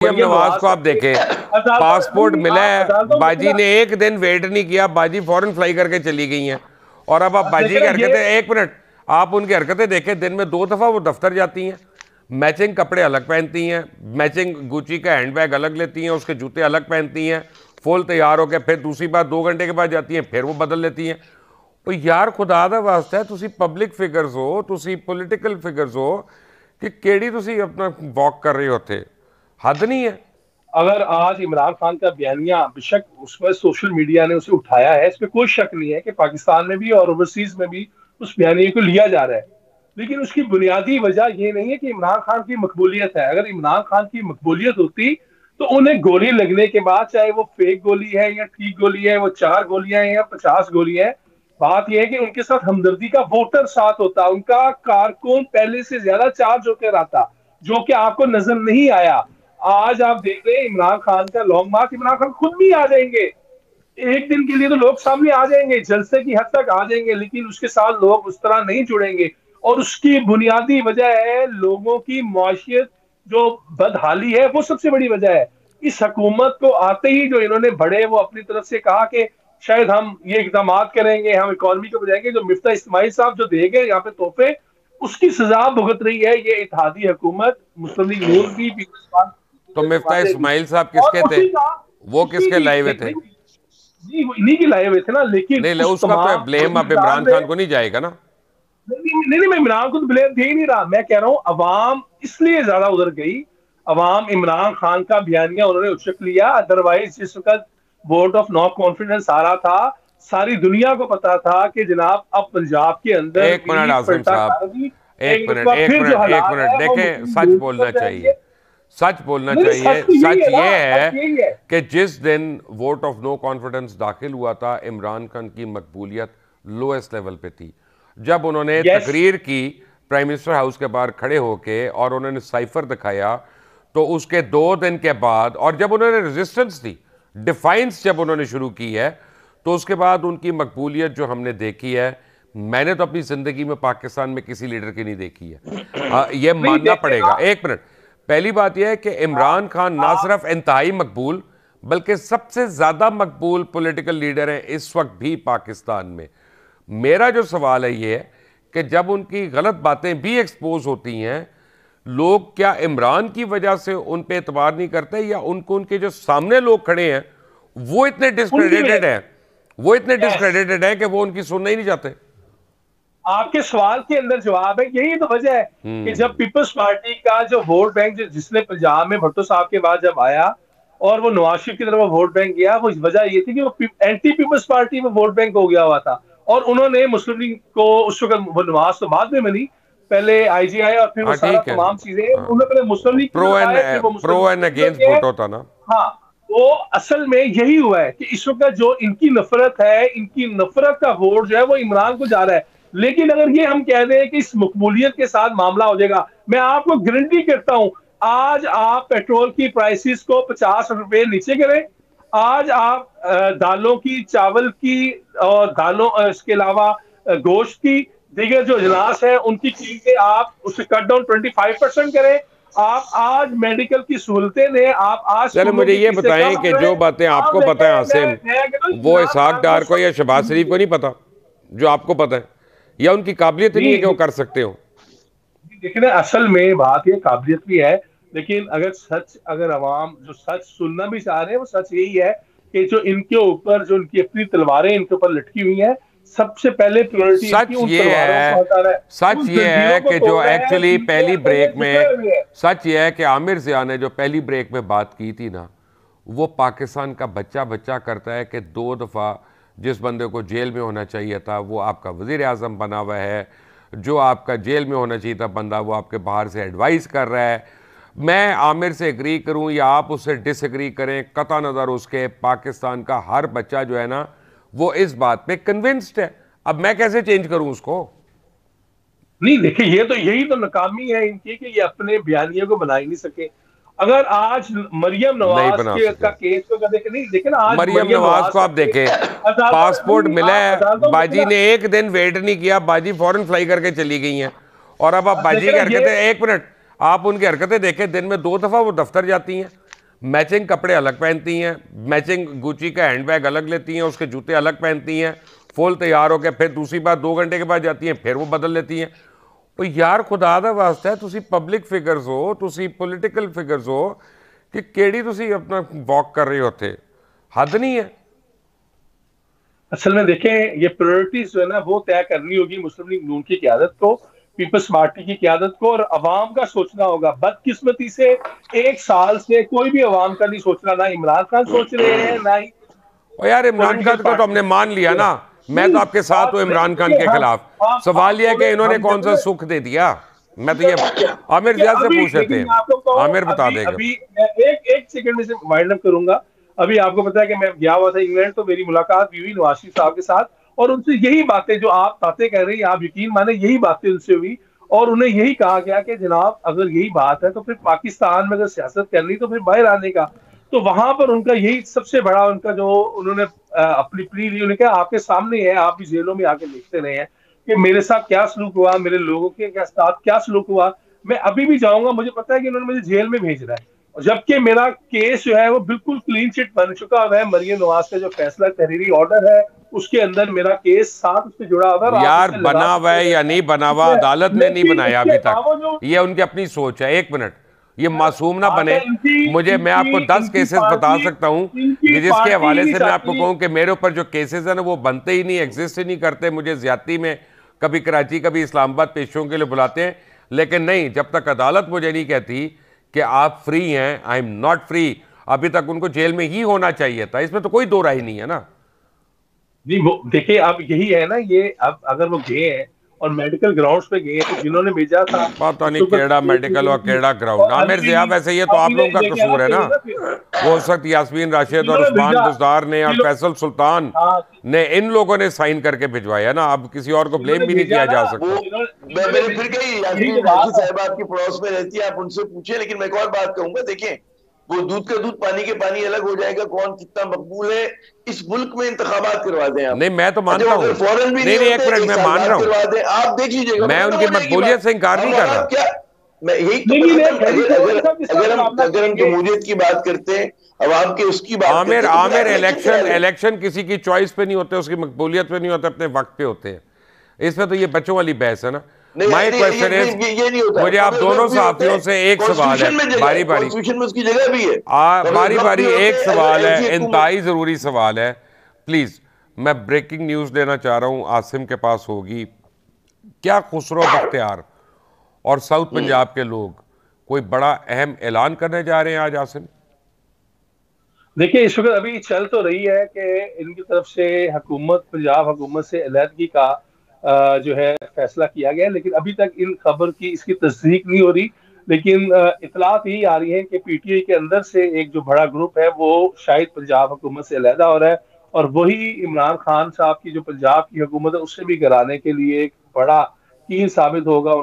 मरियम नवाज को आप देखें, पासपोर्ट मिला है, बाजी ने एक दिन वेट नहीं किया, बाजी फौरन फ्लाई करके चली गई हैं। और अब आप बाजी की हरकतें, एक मिनट, आप उनकी हरकतें देखें, दिन में 2 दफ़ा वो दफ्तर जाती हैं, मैचिंग कपड़े अलग पहनती हैं, मैचिंग गुची का हैंडबैग अलग लेती हैं, उसके जूते अलग पहनती हैं, फुल तैयार होकर फिर दूसरी बार 2 घंटे के बाद जाती हैं, फिर वो बदल लेती हैं। तो यार खुदा दा वास्ता है, तुसी पब्लिक फिगर्स हो, तुसी पॉलिटिकल फिगर्स हो, कि केड़ी तुसी अपना वॉक कर रहे होते, हद नहीं है। अगर आज इमरान खान का बयानिया, बेशक उस पर सोशल मीडिया ने उसे उठाया है, इस पर कोई शक नहीं है कि पाकिस्तान में भी और ओवरसीज में भी उस बयानिए को लिया जा रहा है, लेकिन उसकी बुनियादी वजह यह नहीं है कि इमरान खान की मकबूलियत है। अगर इमरान खान की मकबूलियत होती तो उन्हें गोली लगने के बाद, चाहे वो फेक गोली है या ठीक गोली है, वो 4 गोलियां हैं या 50 गोलियां हैं, बात यह है कि उनके साथ हमदर्दी का वोटर साथ होता, उनका कारकुन पहले से ज्यादा चार्ज होकर आता, जो कि आपको नजर नहीं आया। आज आप देख रहे हैं इमरान खान का लॉन्ग मार्च, इमरान खान खुद भी आ जाएंगे एक दिन के लिए, तो लोग सामने आ जाएंगे, जलसे की हद तक आ जाएंगे, लेकिन उसके साथ लोग उस तरह नहीं जुड़ेंगे। और उसकी बुनियादी वजह है लोगों की मुआशियत जो बदहाली है, वो सबसे बड़ी वजह है। इस हुकूमत को आते ही जो इन्होंने बड़े वो अपनी तरफ से कहा कि शायद हम ये इकदाम करेंगे, हम इकॉनमी को बचाएंगे, जो मिफ्ता इस्माइल साहब जो देंगे यहाँ पे तोहफे, उसकी सजा भुगत रही है ये इत्तेहादी हुकूमत, मुस्लिम लीग नून की, पीपल्स तो पार्टी मिफ्ता की। इस्माइल साहब और किसके थे? उसी का वो उसी किसके की लाए हुए थे? जी वो इन्हीं की लाए हुए थे ना, लेकिन नहीं, उस उसका तो तमाम ब्लेम अब इंतजार इमरान में, खान को नहीं जाएगा ना। नहीं नहीं, मैं इमरान को तो ब्लेम दे ही नहीं रहा, मैं कह रहा हूं अवाम इसलिए ज्यादा उधर गई, अवाम इमरान खान का बयानिया उन्होंने उचक लिया। अदरवाइज जिस वक्त वोट ऑफ नो कॉन्फिडेंस आ रहा था, सारी दुनिया को पता था कि जनाब अब पंजाब के अंदर एक मिनट भी आसिम पलटा साहब, खाएगी, एक एक मिनट, मरतबा एक फिर जो मिनट, एक हालात मिनट, है वो देखें, मुस्लिम सच लीग की बोलना तरफ चाहिए, जाएंगे। सच बोलना नहीं चाहिए। सच तो यही सच है ना, ये सच है यही है। कि जिस दिन वोट ऑफ नो कॉन्फिडेंस दाखिल हुआ था, इमरान खान की मकबूलियत लोएस्ट लेवल पे थी। जब उन्होंने यस, तकरीर की प्राइम मिनिस्टर हाउस के बाहर खड़े होके और उन्होंने साइफर दिखाया, तो उसके 2 दिन के बाद, और जब उन्होंने रेजिस्टेंस दी, डिफाइंस जब उन्होंने शुरू की है, तो उसके बाद उनकी मकबूलियत जो हमने देखी है, मैंने तो अपनी ज़िंदगी में पाकिस्तान में किसी लीडर की नहीं देखी है। ये नहीं मानना देखे पड़ेगा। आप। एक मिनट, पहली बात यह है कि इमरान खान ना आप सिर्फ इंतहाई मकबूल, बल्कि सबसे ज़्यादा मकबूल पॉलिटिकल लीडर हैं इस वक्त भी पाकिस्तान में। मेरा जो सवाल है ये है कि जब उनकी गलत बातें भी एक्सपोज होती हैं, लोग क्या इमरान की वजह से उन पे एतबार नहीं करते, या उनको उनके जो सामने लोग खड़े हैं वो इतने उनकी वजह, डिस्क्रेडिटेड हैं, वो इतने यस, डिस्क्रेडिटेड हैं कि वो उनकी सुनना ही नहीं चाहते। आपके सवाल के अंदर जवाब है, यही तो वजह है कि जब पीपल्स पार्टी का जो वोट बैंक जिसने पंजाब में भुट्टो साहब के बाद जब आया और वो नवाज शरीफ की तरफ वोट बैंक गया, वो वजह ये थी कि वो एंटी पीपल्स पार्टी में वोट बैंक हो गया हुआ था, और उन्होंने मुस्लिम लीग को उस वक्त, वो नवाज तो बाद में बनी, पहले आईजीआई और फिर वो हाँ सारा ठीक है, तमाम चीजें, हाँ, उन्होंने पहले मुस्लिम लीग की प्रो तरफ एंड आए, फिर वो मुस्लिम प्रो लीग एंड की तरफ अगेंस्ट गए। भुट्टो था ना। हाँ, तो असल में यही हुआ है कि इस वक्त जो इनकी नफरत है, इनकी नफरत का वोट जो है वो इमरान को जा रहा है। लेकिन अगर ये हम कह दें कि इस मकबूलियत के साथ मामला हो जाएगा, मैं आपको गारंटी करता हूं, आज आप पेट्रोल की प्राइसेस को 50 रुपए नीचे करें, आज आप दालों की, चावल की, और दालों, इसके अलावा गोश्त की, दीगर जो अजनास है उनकी कीमतें आप उसे कट डाउन 25% करें, आप आज मेडिकल की सहूलतें दें, आप आज चलो स्कूलों मुझे की ये फीसें बताएं कम कि करें। जो बातें आप आपको पता है देखें, आसिम, मैं कहता हूं वो इमरान इसहाक खान को डार को या शहबाज शरीफ को नहीं पता, जो आपको पता है, या उनकी काबिलियत ही नहीं है कि वो नहीं, कर सकते हो। देखिए ना, असल में बात ये काबिलियत भी है, लेकिन अगर सच, अगर अवाम जो सच सुनना भी चाह रहे हैं, वो सच यही है कि जो इनके ऊपर, जो इनकी अपनी तलवारें इनके ऊपर लटकी हुई हैं, सबसे पहले प्रायोरिटी इनकी सच उन ये तलवारों को है, हटाना है, सच उन ये है जंजीरों को कि जो तोड़ना है एक्चुअली जिनके पहली अंदर ये ब्रेक घुसे में, हुए हैं। सच ये है कि आमिर ज़िया ने जो पहली ब्रेक में बात की थी ना, वो पाकिस्तान का बच्चा बच्चा करता है कि 2 दफ़ा जिस बंदे को जेल में होना चाहिए था वो आपका वज़ीर आज़म बना हुआ है, जो आपका जेल में होना चाहिए था बंदा वो आपके बाहर से एडवाइस कर रहा है। मैं आमिर से एग्री करूं या आप उससे डिसएग्री करें, कता नज़र उसके, पाकिस्तान का हर बच्चा जो है ना वो इस बात पे कन्विंस्ड है। अब मैं कैसे चेंज करूं उसको? नहीं देखिए, ये तो, यही तो नाकामी है इनकी कि ये अपने बयानियों को बना ही नहीं सके। अगर आज मरियम नहीं नवाज बना के सके। का केस को देखे, नहीं देखे ना, आज मरियम मरियम नवाज नवाज को का आप केस देखें, अदालतों, पासपोर्ट नहीं मिला आप है, अदालतों में देखे बाजी ना, ने एक दिन वेट नहीं किया, बाजी फौरन फ्लाई करके चली गई हैं। और अब आप बाजी देखे की ना ये, हरकतें, एक मिनट, आप उनकी हरकतें देखें, दिन में 2 दफ़ा वो दफ्तर जाती हैं, मैचिंग कपड़े अलग पहनती हैं, मैचिंग गुची का हैंडबैग अलग लेती हैं, उसके जूते अलग पहनती हैं, फुल तैयार होकर फिर दूसरी बार 2 घंटे के बाद जाती हैं, फिर वो बदल लेती हैं। तो यार खुदा दा वास्ता है, तुसी पब्लिक फिगर्स हो, तुसी पॉलिटिकल फिगर्स हो, कि केड़ी तुसी अपना वॉक कर रहे होते, हद नहीं है। असल में देखें, ये प्रायोरिटीज जो है ना वो तय करनी होगी मुस्लिम लीग नून की क़यादत को, पीपल्स पार्टी की क़यादत को, और अवाम का सोचना होगा। बदकिस्मती से 1 साल से कोई भी अवाम का नहीं सोच रहा, ना इमरान खान सोच रहे हैं, ना ही और यार इमरान खान का तो हमने मान लिया ना, मैं तो आपके साथ हूं इमरान खान के खिलाफ। सवाल यह है कि इन्होंने कौन सा सुख दे दिया। मैं तो ये आमिर जिया से पूछ लेते हैं, आमिर बता देगा। अभी मैं एक सेकंड में से वाइंड अप करूंगा। अभी आपको पता है कि मैं गया हुआ था इंग्लैंड, तो मेरी मुलाकात हुई नवाज शरीफ साहब के साथ, और उनसे यही बातें जो आप बातें कह रही हैं, आप यकीन माने यही बातें उनसे हुई, और उन्हें यही कहा गया कि जनाब अगर यही बात है तो फिर पाकिस्तान में अगर सियासत करनी तो फिर बाहर आने का। तो वहां पर उनका यही सबसे बड़ा उनका जो उन्होंने अपनी प्ली ली, उन्होंने कहा आपके सामने है, आप भी जेलों में आके देखते रहे हैं कि मेरे साथ क्या सलूक हुआ, मेरे लोगों के साथ क्या सलूक हुआ। मैं अभी भी जाऊंगा, मुझे पता है कि उन्होंने मुझे जेल में भेज रहा है, और जबकि मेरा केस जो है वो बिल्कुल क्लीन चिट बन चुका हुआ है। मरियम नवाज का जो फैसला तहरीरी ऑर्डर है उसके अंदर मेरा केस साथ उससे जुड़ा हुआ है। यार बना हुआ है या नहीं बना हुआ, अदालत ने नहीं बनाया अभी तक, ये उनकी अपनी सोच है। 1 मिनट, ये मासूम ना बने। मुझे मैं आपको 10 केसेस बता सकता हूं कि जिसके हवाले से मैं आपको कहूं कि मेरे ऊपर जो केसेस हैं ना वो बनते ही नहीं, एग्जिस्ट ही नहीं करते। मुझे ज्यादती में कभी कराची कभी इस्लामाबाद पेशियों के लिए बुलाते हैं, लेकिन नहीं, जब तक अदालत मुझे नहीं कहती कि आप फ्री हैं, आई एम नॉट फ्री, अभी तक उनको जेल में ही होना चाहिए था। इसमें तो कोई दो राय नहीं है ना। नहीं वो देखिए, अब यही है ना, ये अब अगर वो गए हैं और मेडिकल ग्राउंड्स पे गए हैं तो जिन्होंने भेजा था पता नहीं केड़ा मेडिकल और केड़ा ग्राउंड। आमिर जिया वैसे ये तो आप लोगों का कसूर है ना। वो उस वक्त यास्मीन राशिद और उस्मान बुज़दार ने और फैसल सुल्तान ने, इन लोगों ने साइन करके भिजवाया ना। अब किसी और को ब्लेम भी नहीं किया जा सकता। फिर कहीं यास्मीन राशिद साहब आपकी पड़ोस में रहती है, आप उनसे पूछिए। लेकिन मैं एक और बात कहूंगा, देखिए वो दूध का दूध पानी के पानी अलग हो जाएगा, कौन कितना मकबूल है। इस मुल्क में इंतखाबात करवा दें आप। नहीं मैं तो मानता हूँ, फौरन भी नहीं 1 मिनट मैं मान रहा हूँ, आप देख लीजिएगा, मैं उनकी मकबूलियत से इंकार नहीं कर रहा। क्या मैं यही तो अगर हम जमहूरियत की बात करते हैं, अवाम के उसकी बात आमिर इलेक्शन किसी की चॉइस पे नहीं होते, उसकी मकबूलियत पे नहीं होते, अपने वक्त पे होते हैं। इसमें तो ये बच्चों वाली बहस है ना। माय क्वेश्चन इज, मुझे आप दोनों साथियों से एक सवाल है, बारी बारी उसकी जगह भी है, बारी बारी एक सवाल है, इंतहाई जरूरी सवाल है प्लीज। मैं ब्रेकिंग न्यूज देना चाह रहा हूं, आसिम के पास होगी। क्या खुसरो बख्तियार और साउथ पंजाब के लोग कोई बड़ा अहम ऐलान करने जा रहे हैं आज आसिम? देखिए इस वक्त अभी चल तो रही है कि इनकी तरफ से हुकूमत, पंजाब हुकूमत से अलहदगी का जो है फैसला किया गया, लेकिन अभी तक इन खबर की इसकी तस्दीक नहीं हो रही। लेकिन इतलात यही आ रही है कि पीटीआई के अंदर से एक जो बड़ा ग्रुप है वो शायद पंजाब हुकूमत से अलहदा हो रहा है, और वही इमरान खान साहब की जो पंजाब की हुकूमत है उससे भी कराने के लिए एक बड़ा कील साबित होगा।